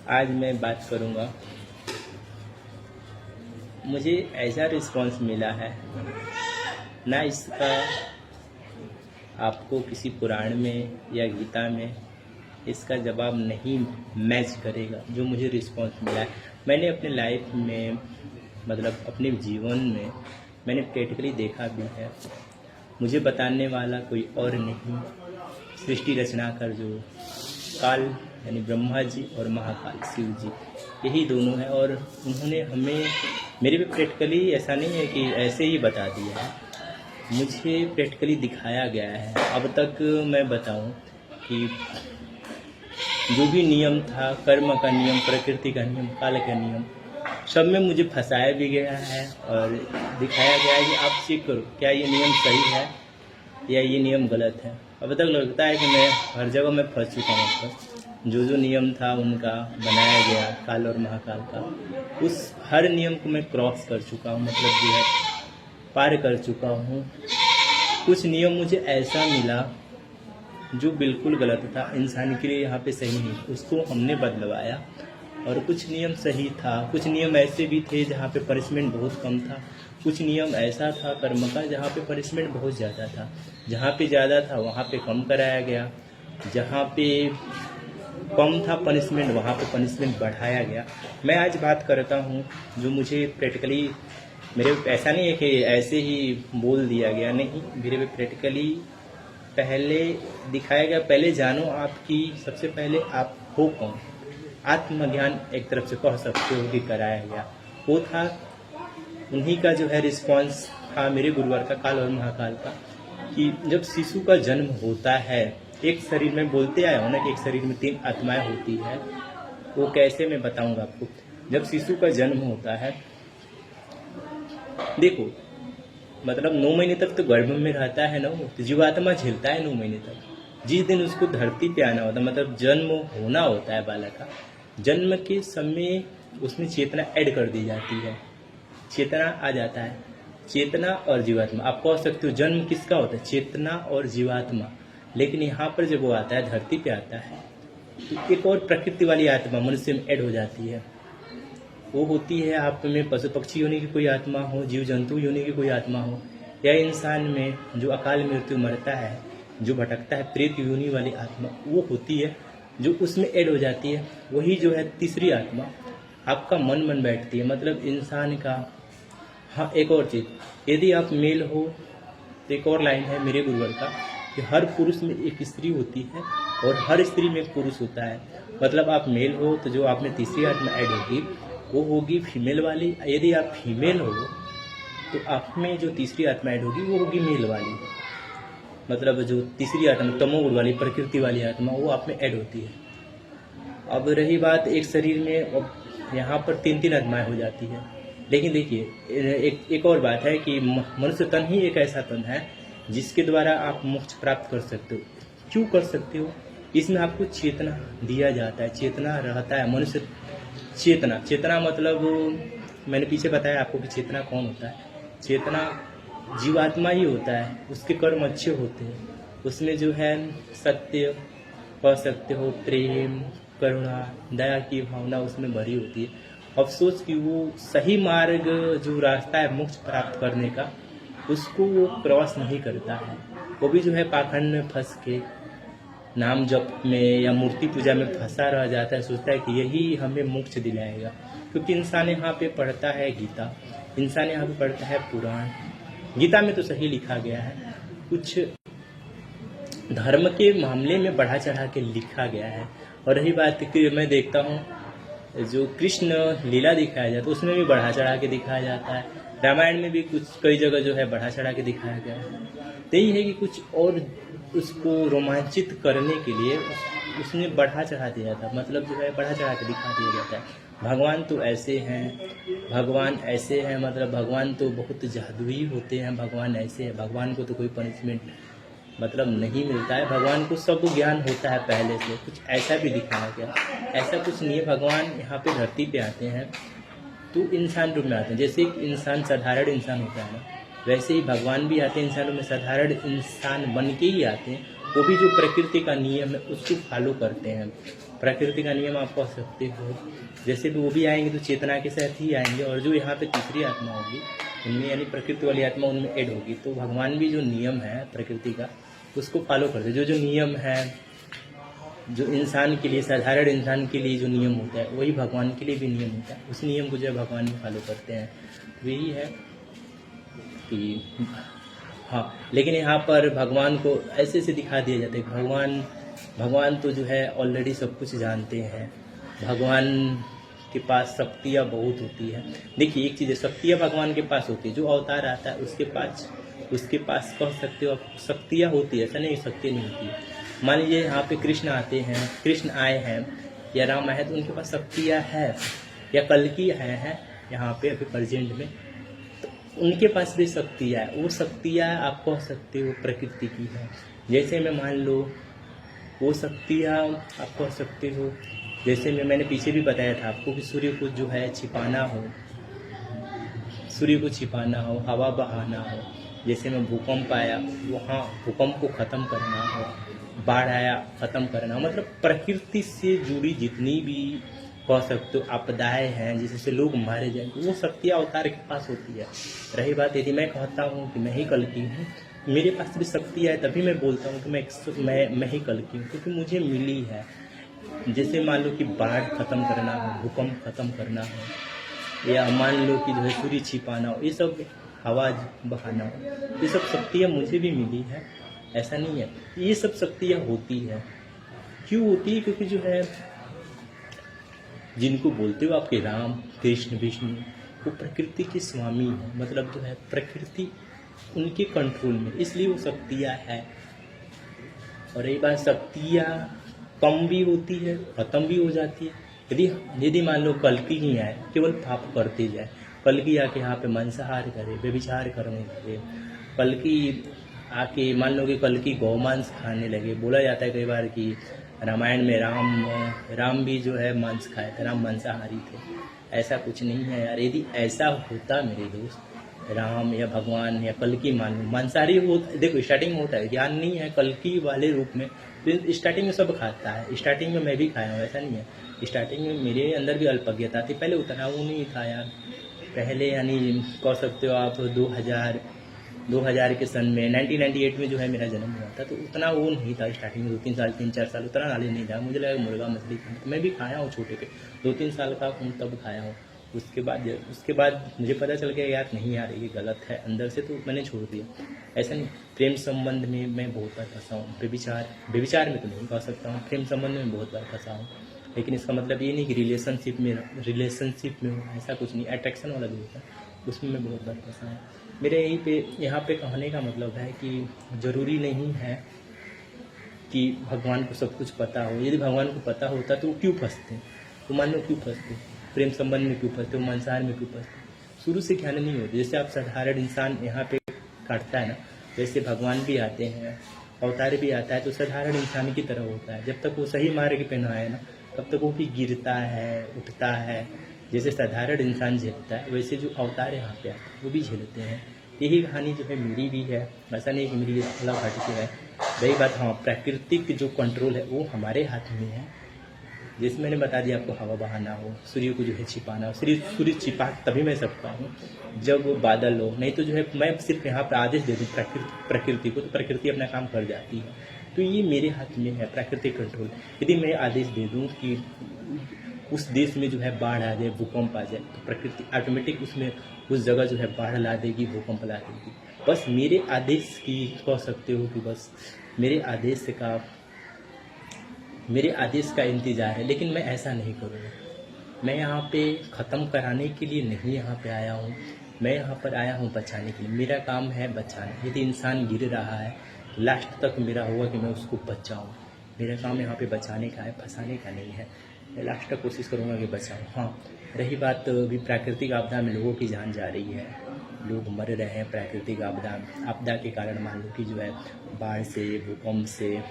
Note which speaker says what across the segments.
Speaker 1: आज मैं बात करूँगा, मुझे ऐसा रिस्पॉन्स मिला है ना, इसका आपको किसी पुराण में या गीता में इसका जवाब नहीं मैच करेगा। जो मुझे रिस्पॉन्स मिला है, मैंने अपने लाइफ में मतलब अपने जीवन में मैंने प्रैक्टिकली देखा भी है। मुझे बताने वाला कोई और नहीं, सृष्टि रचना कर जो काल यानी ब्रह्मा जी और महाकाल शिव जी, यही दोनों हैं। और उन्होंने हमें, मेरे भी प्रैक्टिकली ऐसा नहीं है कि ऐसे ही बता दिया है, मुझे प्रैक्टिकली दिखाया गया है। अब तक मैं बताऊं कि जो भी नियम था, कर्म का नियम, प्रकृति का नियम, काल का नियम, सब में मुझे फंसाया भी गया है और दिखाया गया है कि आप चेक करो क्या ये नियम सही है या ये नियम गलत है। अब तक लगता है कि मैं हर जगह में फंस चुका हूँ। मतलब जो नियम था उनका बनाया गया काल और महाकाल का, उस हर नियम को मैं क्रॉस कर चुका हूँ, मतलब जो है पार कर चुका हूँ। कुछ नियम मुझे ऐसा मिला जो बिल्कुल गलत था, इंसान के लिए यहाँ पे सही नहीं, उसको हमने बदलवाया। और कुछ नियम सही था, कुछ नियम ऐसे भी थे जहाँ पे पनिशमेंट बहुत कम था, कुछ नियम ऐसा था कर्म का जहाँ पे पनिशमेंट बहुत ज़्यादा था, जहाँ पे ज़्यादा था वहाँ पे कम कराया गया, जहाँ पे कम था पनिशमेंट वहाँ पे पनिशमेंट बढ़ाया गया। मैं आज बात करता हूँ जो मुझे प्रैक्टिकली, मेरे ऐसा नहीं है कि ऐसे ही बोल दिया गया, नहीं, मेरे प्रैक्टिकली पहले दिखाया गया। पहले जानो आपकी, सबसे पहले आप हो कौन, आत्मज्ञान एक तरफ से कह सकते हो कि कराया गया। वो था उन्हीं का जो है रिस्पॉन्स था मेरे गुरुवार का, काल और महाकाल का, कि जब शिशु का जन्म होता है, एक शरीर में, बोलते आया हो ना कि एक शरीर में 3 आत्माएं होती है, वो कैसे मैं बताऊंगा आपको। जब शिशु का जन्म होता है, देखो मतलब 9 महीने तक तो गर्भ में रहता है ना, तो जीवात्मा झेलता है 9 महीने तक। जिस दिन उसको धरती पे आना होता है, मतलब जन्म होना होता है बालक का, जन्म के समय उसमें चेतना ऐड कर दी जाती है, चेतना आ जाता है। चेतना और जीवात्मा, आप कह सकते हो जन्म किसका होता है, चेतना और जीवात्मा। लेकिन यहाँ पर जब वो आता है, धरती पे आता है, तो एक और प्रकृति वाली आत्मा मनुष्य में ऐड हो जाती है। वो होती है आप में पशु पक्षी होने की कोई आत्मा हो, जीव जंतु होने की कोई आत्मा हो, या इंसान में जो अकाल मृत्यु मरता है, जो भटकता है, प्रेत योनि वाली आत्मा वो होती है, जो उसमें ऐड हो जाती है। वही जो है तीसरी आत्मा आपका मन बन बैठती है, मतलब इंसान का। हाँ, एक और चीज़, यदि आप मेल हो तो एक और लाइन है मेरे गुरुवर का कि हर पुरुष में एक स्त्री होती है और हर स्त्री में एक पुरुष होता है। मतलब आप मेल हो तो जो आप में तीसरी आत्मा ऐड होगी वो होगी फीमेल वाली। यदि आप फीमेल हो तो आप में जो तीसरी आत्मा ऐड होगी वो होगी मेल वाली, मतलब जो तीसरी आत्मा तमोगुण वाली, प्रकृति वाली आत्मा, वो आप में ऐड होती है। अब रही बात एक शरीर में, अब यहाँ पर 3-3 आत्माएं हो जाती है। लेकिन देखिए एक और बात है कि मनुष्य तन ही एक ऐसा तन है जिसके द्वारा आप मोक्ष प्राप्त कर सकते हो। क्यों कर सकते हो? इसमें आपको चेतना दिया जाता है, चेतना रहता है मनुष्य। चेतना मतलब मैंने पीछे बताया आपको कि चेतना कौन होता है। चेतना जीवात्मा ही होता है, उसके कर्म अच्छे होते हैं, उसमें जो है सत्य कह सकते हो, प्रेम, करुणा, दया की भावना उसमें भरी होती है। अफसोस कि वो सही मार्ग जो रास्ता है मोक्ष प्राप्त करने का, उसको वो क्रॉस नहीं करता है। वो भी जो है पाखंड में फंस के नाम जप में या मूर्ति पूजा में फंसा रह जाता है, सोचता है कि यही हमें मोक्ष दिलाएगा। क्योंकि इंसान यहाँ पे पढ़ता है गीता, इंसान यहाँ पे पढ़ता है पुराण। गीता में तो सही लिखा गया है, कुछ धर्म के मामले में बढ़ा चढ़ा के लिखा गया है। और रही बात कि मैं देखता हूँ जो कृष्ण लीला दिखाया जाता है उसमें भी बढ़ा चढ़ा के दिखाया जाता है। रामायण में भी कुछ कई जगह जो है बढ़ा चढ़ा के दिखाया गया है। तो यही है कि कुछ और उसको रोमांचित करने के लिए उसने बढ़ा चढ़ा दिया था, मतलब जो है बढ़ा चढ़ा के दिखा दिया जाता है। भगवान तो ऐसे हैं, भगवान ऐसे हैं, मतलब भगवान तो बहुत जादुई होते हैं, भगवान ऐसे हैं, भगवान को तो कोई पनिशमेंट मतलब नहीं मिलता है, भगवान को सब ज्ञान होता है पहले से। कुछ ऐसा भी दिखाया गया, ऐसा कुछ नहीं है। भगवान यहाँ पे धरती पे आते हैं तो इंसान रूप में आते हैं। जैसे एक इंसान साधारण इंसान होता है ना, वैसे ही भगवान भी आते हैं इंसानों में, साधारण इंसान बन के ही आते हैं। वो भी जो प्रकृति का नियम है उसको फॉलो करते हैं। प्रकृति का नियम आप कह सकते हो। जैसे भी वो भी आएंगे तो चेतना के साथ ही आएंगे, और जो यहाँ पे तीसरी आत्मा होगी उनमें यानी प्रकृति वाली आत्मा उनमें ऐड होगी। तो भगवान भी जो नियम है प्रकृति का उसको फॉलो करते, जो जो नियम है जो इंसान के लिए, साधारण इंसान के लिए जो नियम होता है वही भगवान के लिए भी नियम होता है। उस नियम को जो है भगवान भी फॉलो करते हैं। तो यही है कि हाँ, लेकिन यहाँ पर भगवान को ऐसे से दिखा दिया जाता है। भगवान तो जो है ऑलरेडी सब कुछ जानते हैं। भगवान के पास शक्तियाँ बहुत होती है। देखिए एक चीज़ है, शक्तियाँ भगवान के पास होती है। जो अवतार आता है उसके पास कह सकते हो आप शक्तियाँ होती है, ऐसा नहीं शक्ति नहीं होती है। मान लीजिए यहाँ पे कृष्ण आते हैं, कृष्ण आए हैं या राम आए हैं, तो उनके पास शक्तियाँ है, या कल्कि आए हैं यहाँ पे अभी प्रेजेंट में, तो उनके पास भी शक्तियाँ है। वो शक्तियाँ आप कह सकते हो प्रकृति की है। जैसे मैं मान लो वो शक्तियाँ आप कह सकते हो, जैसे मैंने पीछे भी बताया था आपको कि सूर्य को जो है छिपाना हो, सूर्य को छिपाना हो, हवा बहाना हो। जैसे में भूकंप आया वहाँ भूकंप को ख़त्म करना हो, बाढ़ आया ख़त्म करना, मतलब प्रकृति से जुड़ी जितनी भी कह सकते हो आपदाएँ हैं जिससे लोग मारे जाएंगे, वो शक्तियाँ अवतार के पास होती है। रही बात यदि मैं कहता हूँ कि मैं ही कल्कि हूँ, मेरे पास भी शक्तियाँ है, तभी मैं बोलता हूँ कि मैं ही कल्कि हूँ, क्योंकि मुझे मिली है। जैसे मान लो कि बाढ़ ख़त्म करना हो, भूकंप ख़त्म करना हो, या मान लो कि जो है सूर्य छिपाना हो, ये सब हवा बहाना हो, ये सब शक्तियाँ मुझे भी मिली है। ऐसा नहीं है, ये सब शक्तियाँ होती है। क्यों होती है? क्योंकि जो है जिनको बोलते हो आपके राम कृष्ण विष्णु, वो प्रकृति के स्वामी हैं। मतलब जो है प्रकृति उनके कंट्रोल में, इसलिए वो शक्तियाँ है। और रही बात, शक्तियाँ कम भी होती है, खत्म भी हो जाती है। यदि मान लो कल्कि ही आए, केवल पाप करते जाए, कल्कि आके यहाँ पे मांसाहार करे, व्यभिचार करने लगे, कल्कि आके मान लो कि कल्कि गौमांस खाने लगे। बोला जाता है कई बार कि रामायण में राम भी जो है मांस खाए थे, राम मांसाहारी थे। ऐसा कुछ नहीं है यार। यदि ऐसा होता मेरे दोस्त, राम या भगवान या कल्कि मान लो मांसाहारी हो, देखो स्टार्टिंग में होता है, ज्ञान नहीं है कल्कि वाले रूप में, तो स्टार्टिंग में सब खाता है। स्टार्टिंग में मैं भी खाया हूँ, ऐसा नहीं है। स्टार्टिंग में मेरे अंदर भी अल्पज्ञता थी, पहले उतना वो नहीं था यार। पहले यानी कह सकते हो आप 2000 के सन में 1998 में जो है मेरा जन्म हुआ था, तो उतना वो नहीं था। स्टार्टिंग में 2-3 साल 3-4 साल उतना नॉलेज नहीं था। मुझे लगा मुर्गा मछली खाना, तो मैं भी खाया हूँ छोटे पे, 2-3 साल का हूँ तब खाया हूँ। उसके बाद मुझे पता चल गया यार नहीं यार ये गलत है अंदर से, तो मैंने छोड़ दिया। ऐसा नहीं। प्रेम संबंध में मैं बहुत बार फंसा हूँ, व्यभिचार में तो नहीं कह सकता हूँ, प्रेम संबंध में बहुत बार फंसा हूँ। लेकिन इसका मतलब ये नहीं कि रिलेशनशिप में हो, ऐसा कुछ नहीं। अट्रैक्शन वाला भी होता है, उसमें मैं बहुत बार फंसा हूँ। मेरे यहाँ पे कहने का मतलब है कि ज़रूरी नहीं है कि भगवान को सब कुछ पता हो। यदि भगवान को पता होता तो वो क्यों फंसते? तो मान लो क्यों फंसते, प्रेम संबंध में क्यों फंसते, मांसाहार में क्यों फंसते? शुरू से ज्ञान नहीं होती। जैसे आप साधारण इंसान यहाँ पे काटता है ना, वैसे भगवान भी आते हैं, अवतार भी आता है, तो साधारण इंसान की तरह होता है। जब तक वो सही मार्ग पे ना आए ना, तब तक वो भी गिरता है, उठता है। जैसे साधारण इंसान झेलता है, वैसे जो अवतार यहाँ पे आते हैं वो भी झेलते हैं। यही कहानी जो है मेरी भी है। ऐसा नहीं कि मेरी अलग हट के है। रही बात, हाँ, प्राकृतिक जो कंट्रोल है वो हमारे हाथ में है। जैसे मैंने बता दिया आपको, हवा बहाना हो, सूर्य को जो है छिपाना हो। सूर्य छिपा तभी मैं सकता हूँ जब बादल हो, नहीं तो जो है मैं सिर्फ यहाँ पर आदेश दे दूँ प्रकृति को, तो प्रकृति अपना काम कर जाती है। तो ये मेरे हाथ में है प्राकृतिक कंट्रोल। यदि मैं आदेश दे दूँ कि उस देश में जो है बाढ़ आ जाए, भूकंप आ जाए, तो प्रकृति ऑटोमेटिक उसमें उस जगह जो है बाढ़ ला देगी, भूकंप ला देगी। बस मेरे आदेश की कह सकते हो कि बस मेरे आदेश का इंतज़ार है। लेकिन मैं ऐसा नहीं करूँगा। मैं यहाँ पे ख़त्म कराने के लिए नहीं यहाँ पे आया हूँ, मैं यहाँ पर आया हूँ बचाने के लिए। मेरा काम है बचाना। यदि इंसान गिर रहा है, लास्ट तक मेरा होगा कि मैं उसको बचाऊँ। मेरा काम यहाँ पे बचाने का है, फंसाने का नहीं है। मैं लास्ट तक कोशिश करूँगा कि बचाऊँ। हाँ, रही बात अभी प्राकृतिक आपदा में लोगों की जान जा रही है, लोग मर रहे हैं प्राकृतिक आपदा के कारण। मान लो कि जो है बाढ़ से, भूकंप से,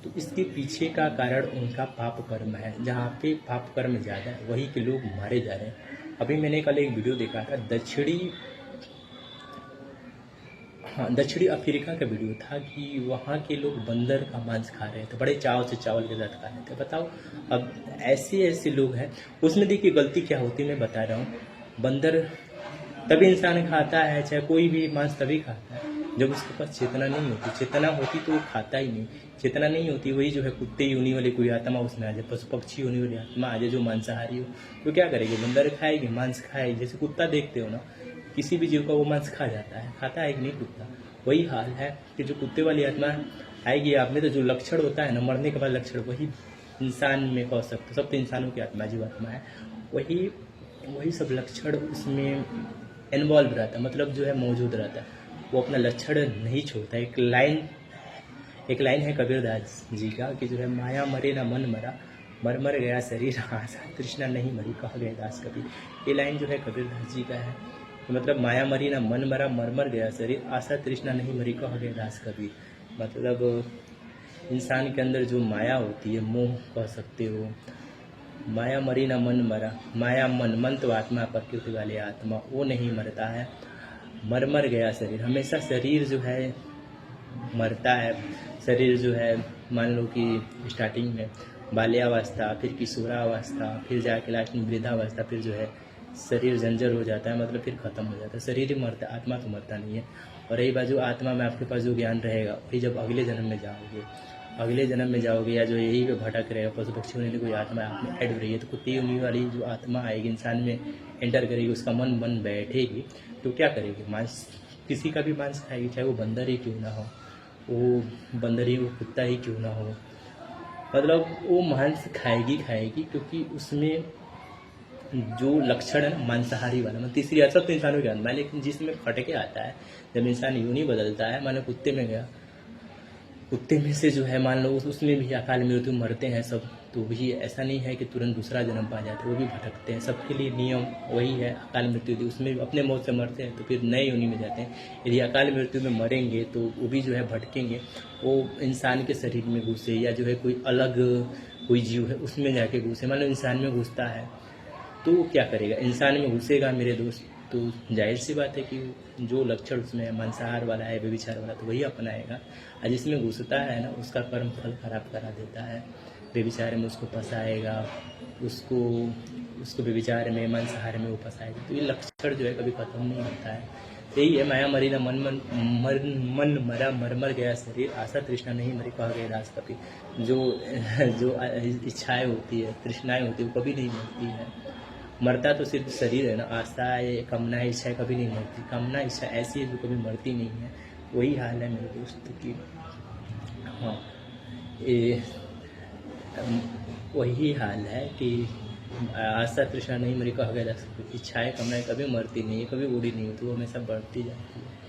Speaker 1: तो इसके पीछे का कारण उनका पाप कर्म है। जहाँ पे पाप कर्म ज़्यादा है वहीं के लोग मारे जा रहे हैं। अभी मैंने कल एक वीडियो देखा था, हाँ, दक्षिणी अफ्रीका का वीडियो था कि वहाँ के लोग बंदर का मांस खा रहे थे, बड़े चाव से चावल के साथ खा रहे थे। बताओ, अब ऐसे ऐसे लोग हैं। उसमें देखिए गलती क्या होती है, मैं बता रहा हूँ। बंदर तभी इंसान खाता है, चाहे कोई भी मांस तभी खाता है जब उसके पास चेतना नहीं होती। चेतना होती तो वो खाता ही नहीं। चेतना नहीं होती, वही जो है कुत्ते योनि वाली कोई आत्मा उसमें आ जाए, पशु पक्षी योनि वाली आत्मा आ जाए जो मांसाहारी हो, तो क्या करेगी? बंदर खाएगी, मांस खाएगी। जैसे कुत्ता देखते हो ना, किसी भी जीव का वो मांस खा जाता है, खाता है कि नहीं कुत्ता? वही हाल है कि जो कुत्ते वाली आत्मा आएगी आप में, तो जो लक्षण होता है ना मरने के बाद लक्षण, वही इंसान में कह सकते। सब तो इंसानों की आत्मा जीवात्मा है, वही वही सब लक्षण उसमें इन्वॉल्व रहता है, मतलब जो है मौजूद रहता है। वो अपना लक्षण नहीं छोड़ता। एक लाइन है कबीरदास जी का कि जो है माया मरे ना मन मरा, मर मर गया शरीर, आशा तृष्णा नहीं मरी, कह गए दास कबीर। ये लाइन जो है कबीरदास जी का है, तो मतलब माया मरी ना मन मरा, मर मर गया शरीर, आशा तृष्णा नहीं मरी, कह गए दास कबीर। मतलब इंसान के अंदर जो माया होती है, मोह कह सकते हो, माया मरी ना मन मरा, माया मन तो आत्मा, प्रकृति वाले आत्मा, वो नहीं मरता है। मर गया शरीर, हमेशा शरीर जो है मरता है। शरीर जो है मान लो कि स्टार्टिंग में बाल्यावस्था, फिर किशोरावस्था, फिर जाके लास्ट में वृद्धावस्था, फिर जो है शरीर जंजर हो जाता है, मतलब फिर ख़त्म हो जाता है। शरीर ही मरता है, आत्मा तो मरता नहीं है। और रही बाजू आत्मा में आपके पास जो ज्ञान रहेगा, वही जब अगले जन्म में जाओगे या जो यही पे भटक रहेगा, पशु पक्षी होने कोई आत्मा आप में ऐड हो रही है, तो कुत्ते योनि वाली जो आत्मा आएगी इंसान में एंटर करेगी, उसका मन बन बैठेगी, तो क्या करेगी? मांस, किसी का भी मांस खाएगी, चाहे वो बंदर ही क्यों ना हो, वो बंदर ही, वो कुत्ता ही क्यों ना हो, मतलब वो मांस खाएगी क्योंकि उसमें जो लक्षण है ना मांसाहारी वाला, मतलब तीसरी असर तो इंसानों के अंदर है, लेकिन जिसमें खटके आता है, जब इंसान योनि बदलता है, मानो कुत्ते में गया, कुत्ते में से जो है मान लो उसमें भी अकाल मृत्यु मरते हैं सब, तो भी ऐसा नहीं है कि तुरंत दूसरा जन्म पा जाते, वो भी भटकते हैं। सबके लिए नियम वही है, अकाल मृत्यु, उसमें भी अपने मौत से मरते हैं तो फिर नए योनि में जाते हैं। यदि अकाल मृत्यु में मरेंगे तो वो भी जो है भटकेंगे, वो इंसान के शरीर में घुसे या जो है कोई अलग कोई जीव है उसमें जाके घुसे। मान लो इंसान में घुसता है तो वो क्या करेगा? इंसान में घुसेगा मेरे दोस्त, तो जाहिर सी बात है कि जो लक्षण उसमें मांसाहार वाला है, व्यभिचार वाला, तो वही अपनाएगा। और जिसमें घुसता है ना, उसका कर्म फल खराब करा देता है। व्यभिचार में उसको फंसाएगा, उसको व्यभिचार में, मांसाहार में वो फंसाएगा। तो ये लक्षण जो है कभी खत्म नहीं होता है। यही है माया मरी ना मन मरा, मर गया शरीर, आशा तृष्णा नहीं मरी, कहा गया दास कबीर। जो इच्छाएं होती है, तृष्णाएं होती है, वो कभी नहीं मरती है। मरता तो सिर्फ शरीर है ना, आशाएं, कामना, इच्छाएं कभी नहीं मरती। कामना इच्छा ऐसी है जो कभी मरती नहीं है। वही हाल है मेरे दोस्त की। हाँ, ये वही हाल है कि आशा तृष्णा नहीं मरी, कहा गया, इच्छाएं कामनाएं कभी मरती नहीं है, कभी बूढ़ी नहीं होती, वो हमेशा बढ़ती जाती है।